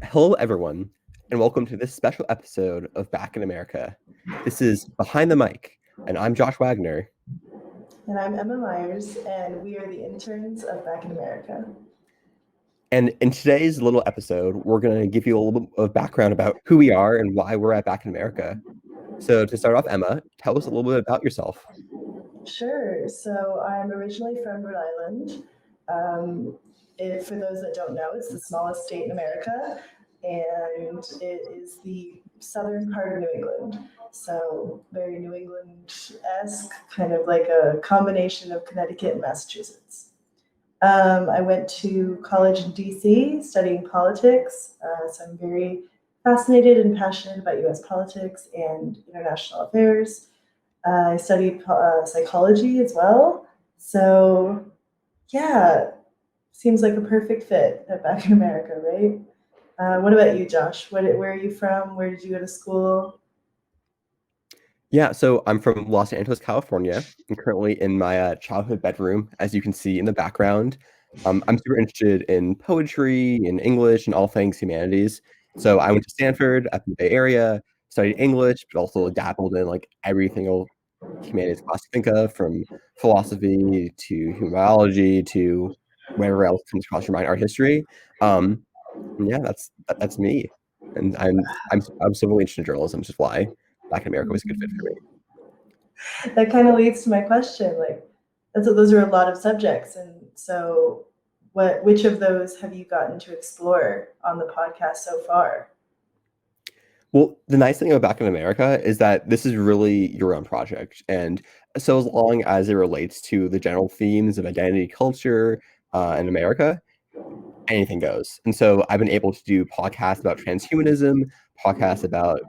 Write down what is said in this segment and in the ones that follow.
Hello, everyone, and welcome to this special episode of Back in America. This is Behind the Mic, and I'm Josh Wagner. And I'm Emma Myers, and we are the interns of Back in America. And in today's little episode, we're going to give you a little bit of background about who we are and why we're at Back in America. So to start off, Emma, tell us a little bit about yourself. Sure. So I'm originally from Rhode Island. For those that don't know, it's the smallest state in America, and it is the southern part of New England. So very New England-esque, kind of like a combination of Connecticut and Massachusetts. I went to college in DC studying politics, so I'm very fascinated and passionate about US politics and international affairs. I studied psychology as well, so yeah, seems like a perfect fit at Back in America, right? What about you, Josh? Where are you from? Where did you go to school? Yeah, so I'm from Los Angeles, California. I'm currently in my childhood bedroom, as you can see in the background. I'm super interested in poetry and English and all things humanities. So I went to Stanford up in the Bay Area, studied English, but also dabbled in like every single humanities class to think of, from philosophy to human biology to whatever else comes across your mind, art history. Yeah, that's me, and I'm so really interested in journalism, which is why Back in America was a good fit for me. That kind of leads to my question. Like, those are a lot of subjects, and so which of those have you gotten to explore on the podcast so far? Well, the nice thing about Back in America is that this is really your own project, and so as long as it relates to the general themes of identity, culture, in America, anything goes. And so I've been able to do podcasts about transhumanism, podcasts about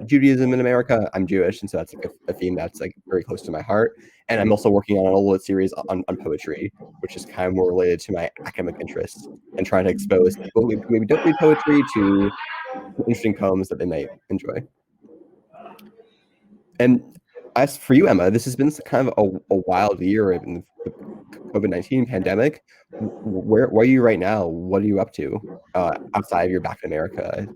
Judaism in America. I'm Jewish, and so that's like a theme that's like very close to my heart. And I'm also working on a little series on poetry, which is kind of more related to my academic interests and trying to expose people who maybe don't read poetry to interesting poems that they might enjoy. And as for you, Emma, this has been kind of a wild year in the COVID-19 pandemic. Where are you right now? What are you up to outside of your Back in America?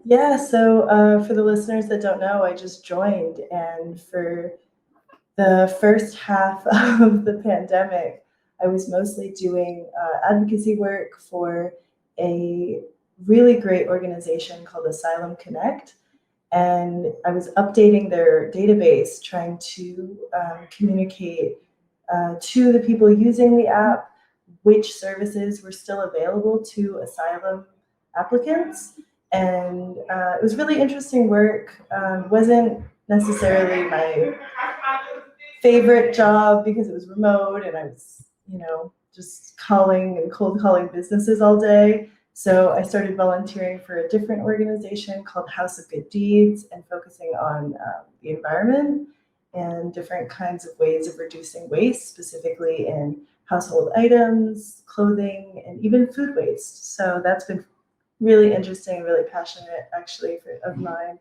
Yeah, so for the listeners that don't know, I just joined, and for the first half of the pandemic, I was mostly doing advocacy work for a really great organization called Asylum Connect. And I was updating their database, trying to communicate to the people using the app which services were still available to asylum applicants. And it was really interesting work. Wasn't necessarily my favorite job because it was remote and I was, just calling and cold calling businesses all day. So I started volunteering for a different organization called House of Good Deeds and focusing on the environment and different kinds of ways of reducing waste, specifically in household items, clothing, and even food waste. So that's been really interesting, really passionate actually of mine.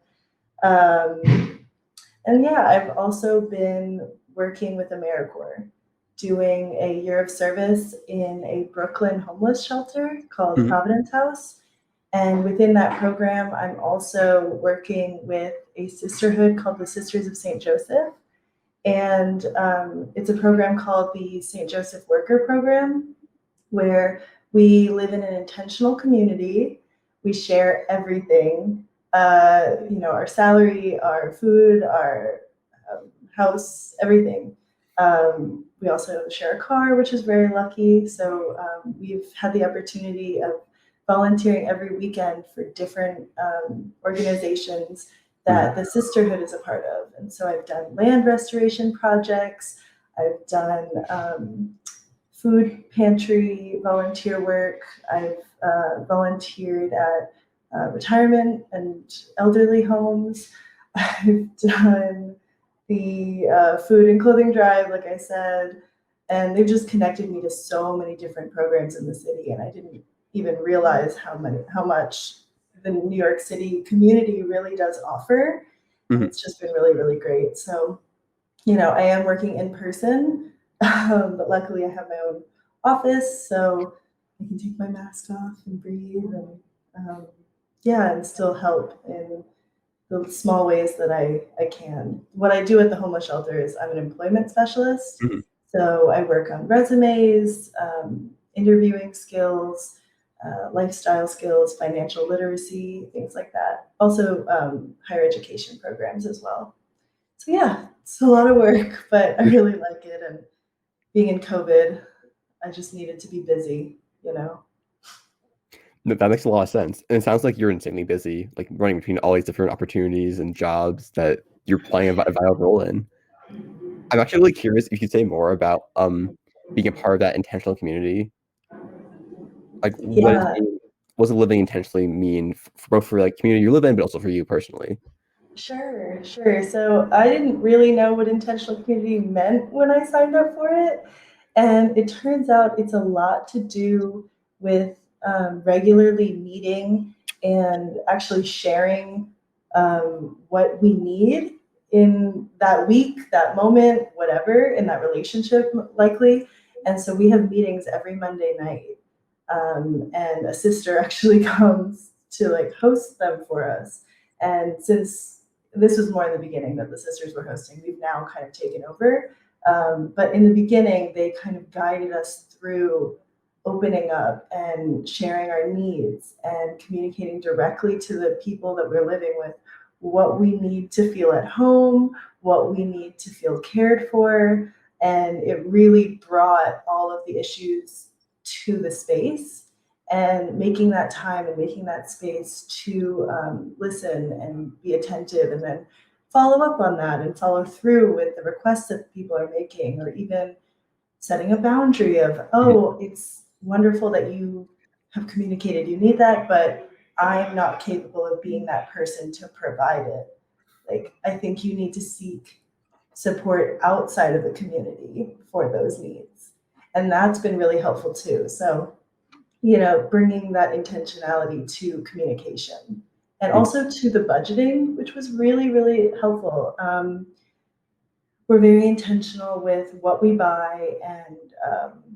And yeah, I've also been working with AmeriCorps, doing a year of service in a Brooklyn homeless shelter called Providence House. And within that program, I'm also working with a sisterhood called the Sisters of St. Joseph. And it's a program called the St. Joseph Worker Program, where we live in an intentional community. We share everything, our salary, our food, our house, everything. We also share a car, which is very lucky. So we've had the opportunity of volunteering every weekend for different organizations that the sisterhood is a part of. And so I've done land restoration projects. I've done food pantry volunteer work. I've volunteered at retirement and elderly homes. I've done the food and clothing drive, like I said, and they've just connected me to so many different programs in the city, and I didn't even realize how much the New York City community really does offer. It's just been really, really great. So, I am working in person, but luckily I have my own office, so I can take my mask off and breathe and um, yeah, and still help in the small ways that I can. What I do at the homeless shelter is I'm an employment specialist. Mhm. So I work on resumes, interviewing skills, lifestyle skills, financial literacy, things like that. Also, higher education programs as well. So yeah, it's a lot of work, but I really like it. And being in COVID, I just needed to be busy, you know? No, that makes a lot of sense. And it sounds like you're insanely busy, like running between all these different opportunities and jobs that you're playing a vital role in. I'm actually really curious if you could say more about being a part of that intentional community. Like Yeah, what does living intentionally mean both for like community you live in, but also for you personally? sure, sure. So I didn't really know what intentional community meant when I signed up for it. And it turns out it's a lot to do with regularly meeting and actually sharing what we need in that week, that moment, whatever, in that relationship, likely. And so we have meetings every Monday night. And a sister actually comes to like host them for us. And since this was more in the beginning that the sisters were hosting, we've now kind of taken over. But in the beginning, they kind of guided us through opening up and sharing our needs and communicating directly to the people that we're living with what we need to feel at home, what we need to feel cared for. And it really brought all of the issues to the space and making that time and making that space to listen and be attentive and then follow up on that and follow through with the requests that people are making, or even setting a boundary of, Mhm. oh, it's wonderful that you have communicated you need that, but I'm not capable of being that person to provide it. Like, I think you need to seek support outside of the community for those needs. And that's been really helpful too. So, bringing that intentionality to communication and Mhm. also to the budgeting, which was really, really helpful. We're very intentional with what we buy and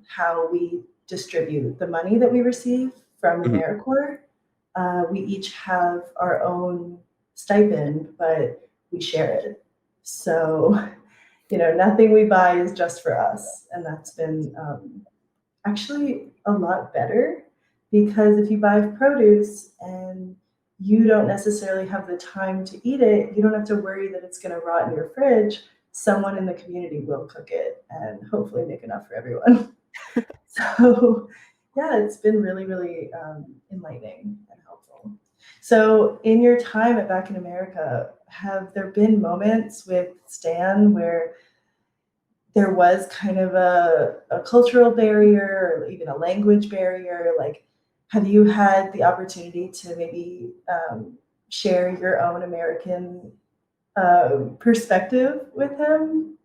how we distribute the money that we receive from Mhm. AmeriCorps. We each have our own stipend, but we share it. So, nothing we buy is just for us. And that's been actually a lot better, because if you buy produce and you don't necessarily have the time to eat it, you don't have to worry that it's going to rot in your fridge. Someone in the community will cook it and hopefully make enough for everyone. So, yeah, it's been really, really enlightening and helpful. So, in your time at Back in America, have there been moments with Stan where there was kind of a cultural barrier or even a language barrier? Like, have you had the opportunity to maybe share your own American perspective with him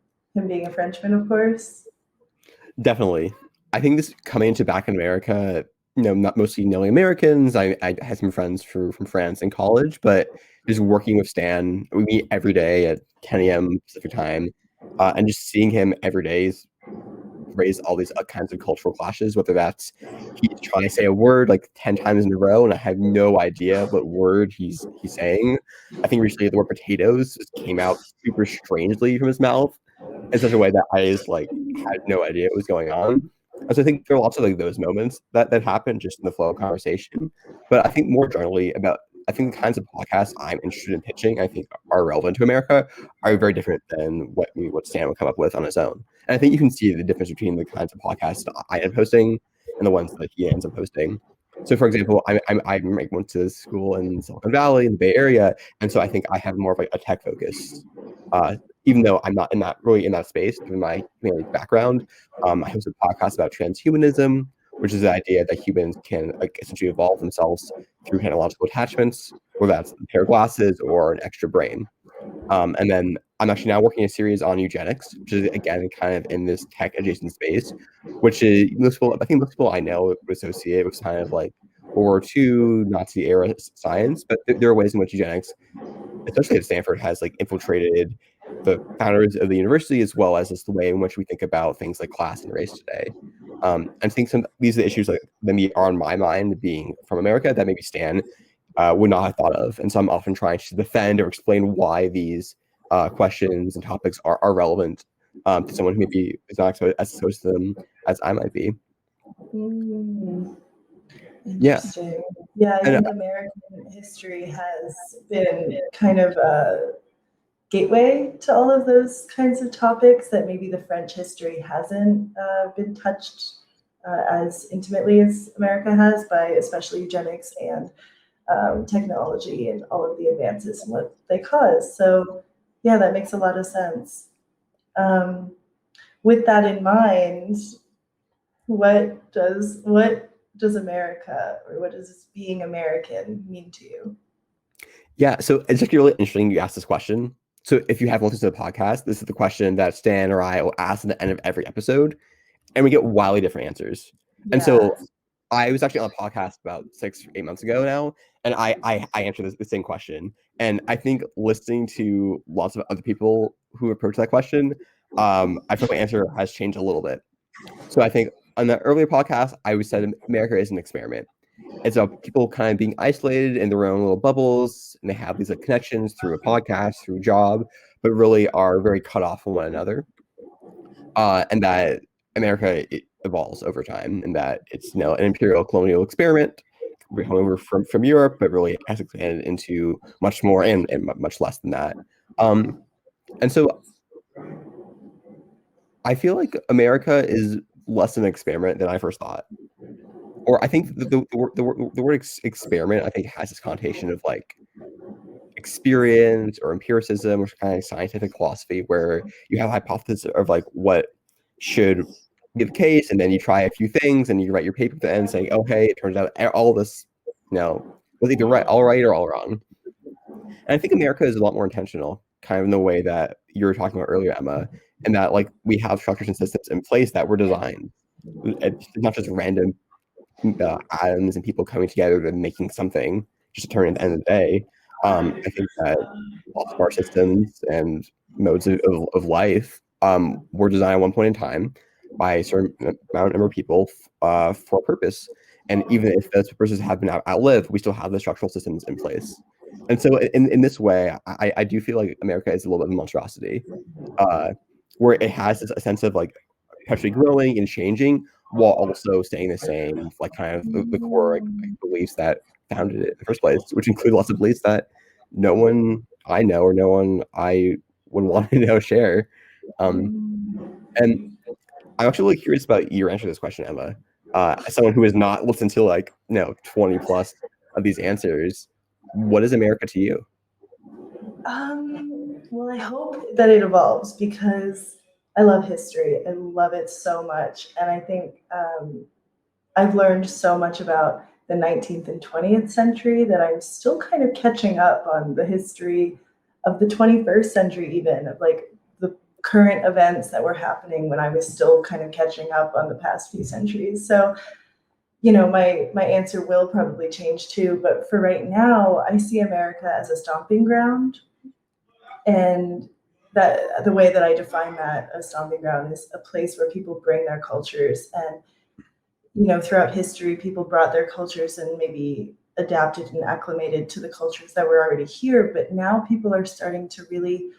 being a Frenchman, of course? Definitely. I think this coming into back in America, not mostly knowing Americans. I had some friends from France in college, but just working with Stan, we meet every day at 10 a.m. Pacific time, and just seeing him every day is raise all these kinds of cultural clashes, whether that's he's trying to say a word like 10 times in a row, and I have no idea what word he's saying. I think recently the word potatoes just came out super strangely from his mouth in such a way that I just like had no idea what was going on. And so I think there are lots of like those moments that happen just in the flow of conversation. But I think more generally about I think the kinds of podcasts I'm interested in pitching, I think are relevant to America, are very different than what Stan would come up with on his own. And I think you can see the difference between the kinds of podcasts I am hosting and the ones that he ends up hosting. So, for example, I went to school in Silicon Valley, in the Bay Area, and so I think I have more of like a tech focus even though I'm not in that really in that space, given my background. I host a podcast about transhumanism, which is the idea that humans can like essentially evolve themselves through technological attachments, whether that's a pair of glasses or an extra brain. And then I'm actually now working a series on eugenics, which is again kind of in this tech adjacent space, which is most people, I think most people I know would associate with kind of like World War II, Nazi era science, but there are ways in which eugenics especially at Stanford, has like infiltrated the founders of the university as well as just the way in which we think about things like class and race today. I think these are the issues that maybe are on my mind being from America that maybe Stan would not have thought of. And so I'm often trying to defend or explain why these questions and topics are relevant to someone who maybe is not as exposed to them as I might be. Mm, Yeah. interesting. Yeah, I And think American history has been kind of a gateway to all of those kinds of topics that maybe the French history hasn't been touched as intimately as America has by especially eugenics and technology and all of the advances and what they cause. So, yeah, that makes a lot of sense. Um, with that in mind, what does America or what does being American mean to you? yeah, so it's actually really interesting you asked this question. So if you haven't listened to the podcast, this is the question that Stan or I will ask at the end of every episode, and we get wildly different answers. And Yeah. so I was actually on a podcast about 6 or 8 months ago now, and I answered the same question. And I think listening to lots of other people who approach that question, I feel my answer has changed a little bit. So I think on the earlier podcast, I was said America is an experiment. It's about people kind of being isolated in their own little bubbles, and they have these like connections through a podcast, through a job, but really are very cut off from one another. And that America evolves over time, and that it's an imperial colonial experiment. We come over from Europe, but really has expanded into much more and much less than that. And so I feel like America is less an experiment than I first thought. Or I think the word experiment I think has this connotation of like experience or empiricism or kind of scientific philosophy where you have a hypothesis of like what should be the case, and then you try a few things and you write your paper at the end saying, oh hey, it turns out all this was either all right or all wrong. And I think America is a lot more intentional, kind of in the way that you were talking about earlier, Emma, and that like we have structures and systems in place that were designed. It's not just random atoms and people coming together and making something just to turn at the end of the day. I think that lots of our systems and modes of life were designed at one point in time by a certain number of people for a purpose. And even if those purposes have been outlived, we still have the structural systems in place. And so, in this way, I do feel like America is a little bit of a monstrosity, uh, where it has a sense of like perpetually growing and changing while also staying the same, like kind of the core like, beliefs that founded it in the first place, which include lots of beliefs that no one I know or no one I would want to know share. Um, and I'm actually really curious about your answer to this question, Emma. As someone who has not listened to like 20 plus of these answers, what is America to you? Well, I hope that it evolves because I love history. I love it so much. And I think I've learned so much about the 19th and 20th century that I'm still kind of catching up on the history of the 21st century, even of like the current events that were happening when I was still kind of catching up on the past few centuries. So, my answer will probably change too. But for right now, I see America as a stomping ground, and that the way that I define that a stomping ground is a place where people bring their cultures. And throughout history, people brought their cultures and maybe adapted and acclimated to the cultures that were already here. But now people are starting to really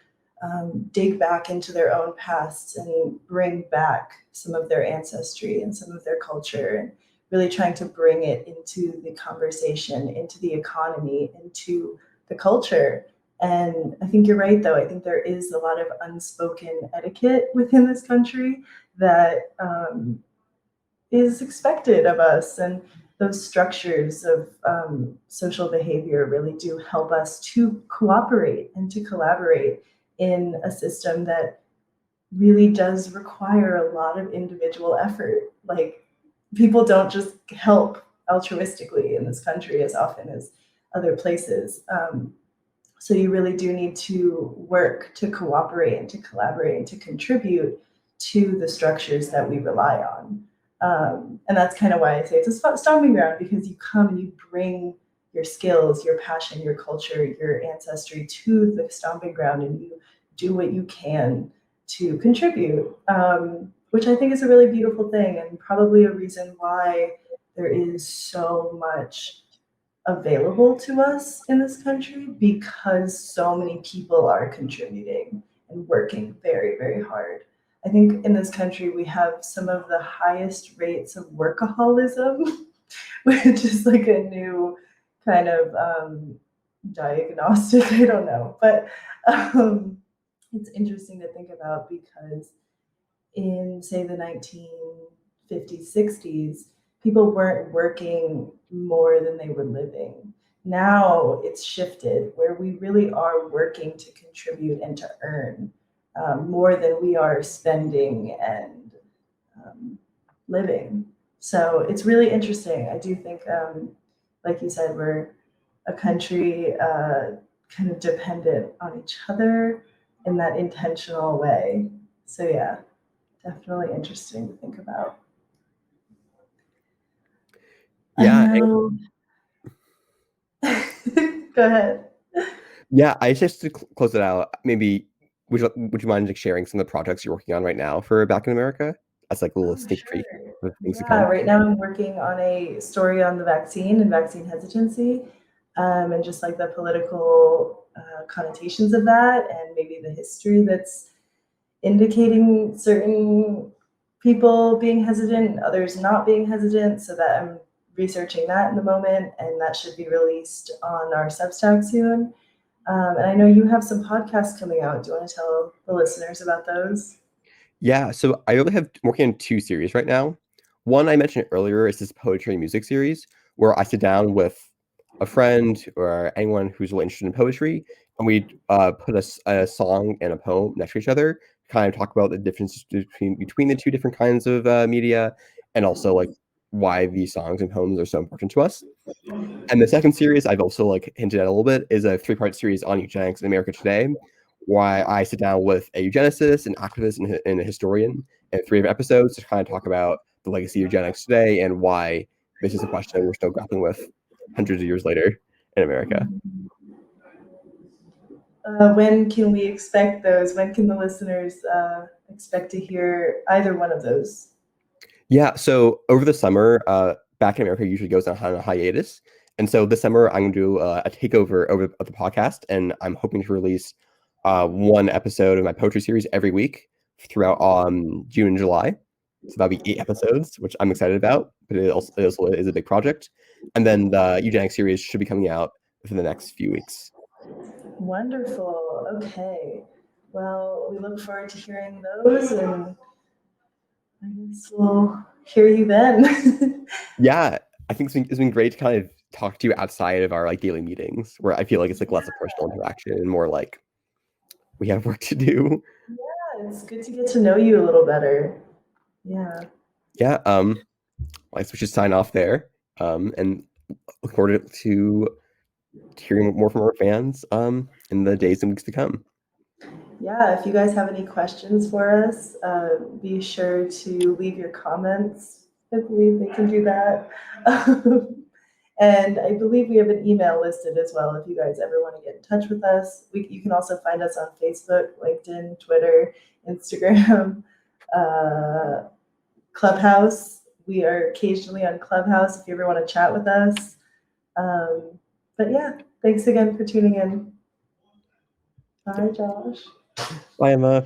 dig back into their own pasts and bring back some of their ancestry and some of their culture, and really trying to bring it into the conversation, into the economy, into the culture. And I think you're right, though. I think there is a lot of unspoken etiquette within this country that is expected of us. And those structures of social behavior really do help us to cooperate and to collaborate in a system that really does require a lot of individual effort. Like, people don't just help altruistically in this country as often as other places. So you really do need to work to cooperate and to collaborate and to contribute to the structures that we rely on. And that's kind of why I say it's a stomping ground, because you come and you bring your skills, your passion, your culture, your ancestry to the stomping ground, and you do what you can to contribute. which I think is a really beautiful thing and probably a reason why there is so much available to us in this country because so many people are contributing and working very, very hard. I think in this country we have some of the highest rates of workaholism, which is like a new kind of diagnostic. I don't know, but it's interesting to think about because in, say, the 1950s, 60s, people weren't working more than they were living. Now it's shifted where we really are working to contribute and to earn more than we are spending and living. So it's really interesting. I do think, like you said, we're a country kind of dependent on each other in that intentional way. So yeah, definitely interesting to think about. I Yeah, know. Go ahead. yeah. I just to close it out. Maybe would you mind like sharing some of the projects you're working on right now for Back in America? As like a little Oh, sneak peek sure. of things to Yeah, come. right now I'm working on a story on the vaccine and vaccine hesitancy, and just like the political connotations of that, and maybe the history that's indicating certain people being hesitant and others not being hesitant. So that I'm researching that in the moment, and that should be released on our Substack soon. And I know you have some podcasts coming out. Do you want to tell the listeners about those? Yeah, so I really have I'm working on two series right now. One I mentioned earlier is this poetry and music series where I sit down with a friend or anyone who's really interested in poetry, and we put a song and a poem next to each other, kind of talk about the differences between the two different kinds of media, and also like why these songs and poems are so important to us. And the second series I've also like hinted at a little bit is a three-part series on eugenics in America today, why I sit down with a eugenicist, an activist, and a historian in three different episodes to kind of talk about the legacy of eugenics today and why this is a question we're still grappling with hundreds of years later in America. When can we expect those? When can the listeners expect to hear either one of those? Yeah, so over the summer, Back in America usually goes on a hiatus. And so this summer, I'm going to do a takeover of the podcast, and I'm hoping to release one episode of my poetry series every week throughout June and July. So that'll be 8 episodes, which I'm excited about, but it also is a big project. And then the eugenics series should be coming out within the next few weeks. Wonderful. Okay. Well, we look forward to hearing those, and I guess we'll hear you then. Yeah, I think it's been great to kind of talk to you outside of our like daily meetings, where I feel like it's like less of personal interaction and more like we have work to do. Yeah, it's good to get to know you a little better. Yeah. Yeah, I guess we should sign off there. And look forward to hearing more from our fans in the days and weeks to come. Yeah, if you guys have any questions for us, be sure to leave your comments. I believe they can do that. And I believe we have an email listed as well if you guys ever want to get in touch with us. You can also find us on Facebook, LinkedIn, Twitter, Instagram, uh, Clubhouse. We are occasionally on Clubhouse if you ever want to chat with us. But yeah, thanks again for tuning in. Bye, Josh. Bye, Emma.